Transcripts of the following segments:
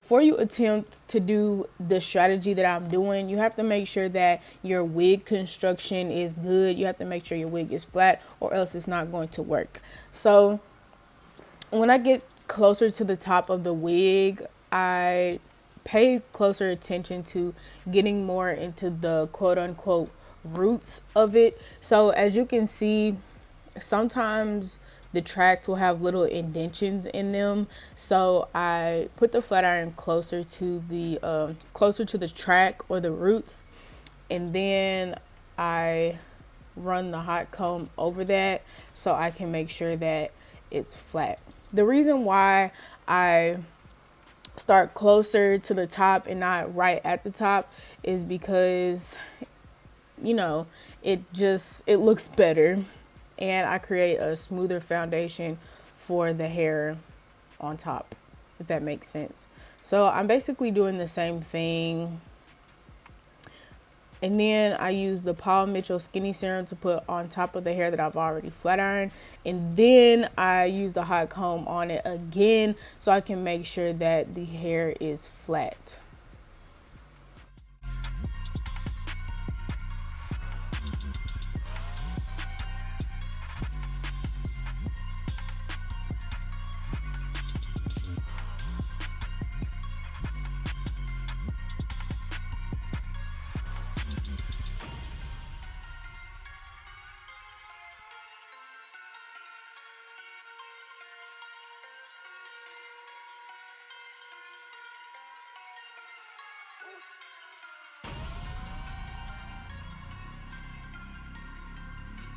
before you attempt to do the strategy that I'm doing, you have to make sure that your wig construction is good. You have to make sure your wig is flat, or else it's not going to work. So when I get closer to the top of the wig, I pay closer attention to getting more into the quote unquote roots of it. So as you can see, sometimes the tracks will have little indentions in them, so I put the flat iron closer to the track or the roots, and then I run the hot comb over that so I can make sure that it's flat. The reason why I start closer to the top and not right at the top is because, you know, it looks better, and I create a smoother foundation for the hair on top, if that makes sense. So I'm basically doing the same thing. And then I use the Paul Mitchell Skinny Serum to put on top of the hair that I've already flat ironed. And then I use the hot comb on it again so I can make sure that the hair is flat.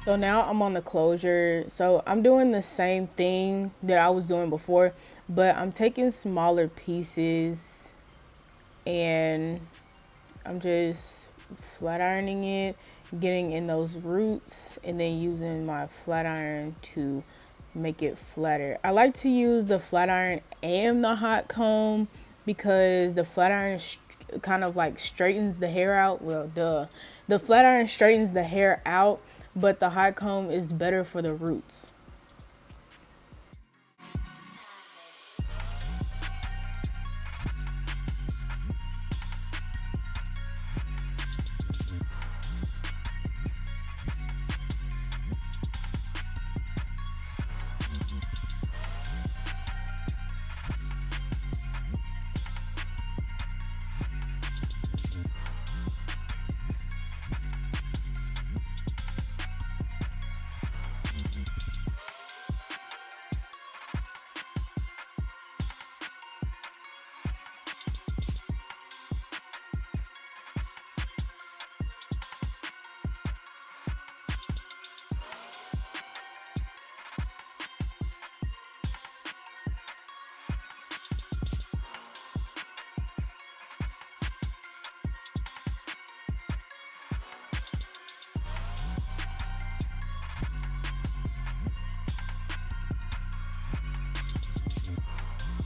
So now I'm on the closure. So I'm doing the same thing that I was doing before, but I'm taking smaller pieces and I'm just flat ironing it, getting in those roots, and then using my flat iron to make it flatter. I like to use the flat iron and the hot comb because the flat iron kind of like straightens the hair out. Well, duh. The flat iron straightens the hair out, but the hot comb is better for the roots.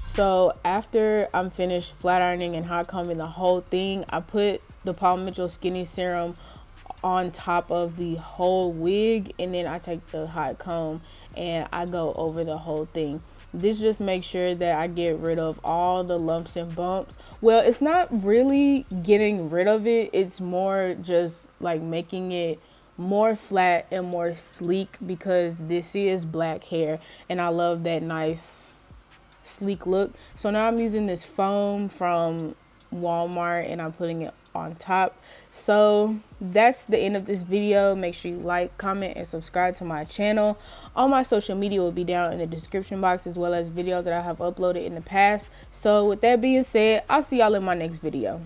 So after I'm finished flat ironing and hot combing the whole thing, I put the Paul Mitchell Skinny Serum on top of the whole wig, and then I take the hot comb and I go over the whole thing. This just makes sure that I get rid of all the lumps and bumps. Well, it's not really getting rid of it, it's more just like making it more flat and more sleek, because this is black hair and I love that nice sleek look. So now I'm using this foam from Walmart and I'm putting it on top. So that's the end of this video. Make sure you like, comment, and subscribe to my channel. All my social media will be down in the description box, as well as videos that I have uploaded in the past. So with that being said, I'll see y'all in my next video.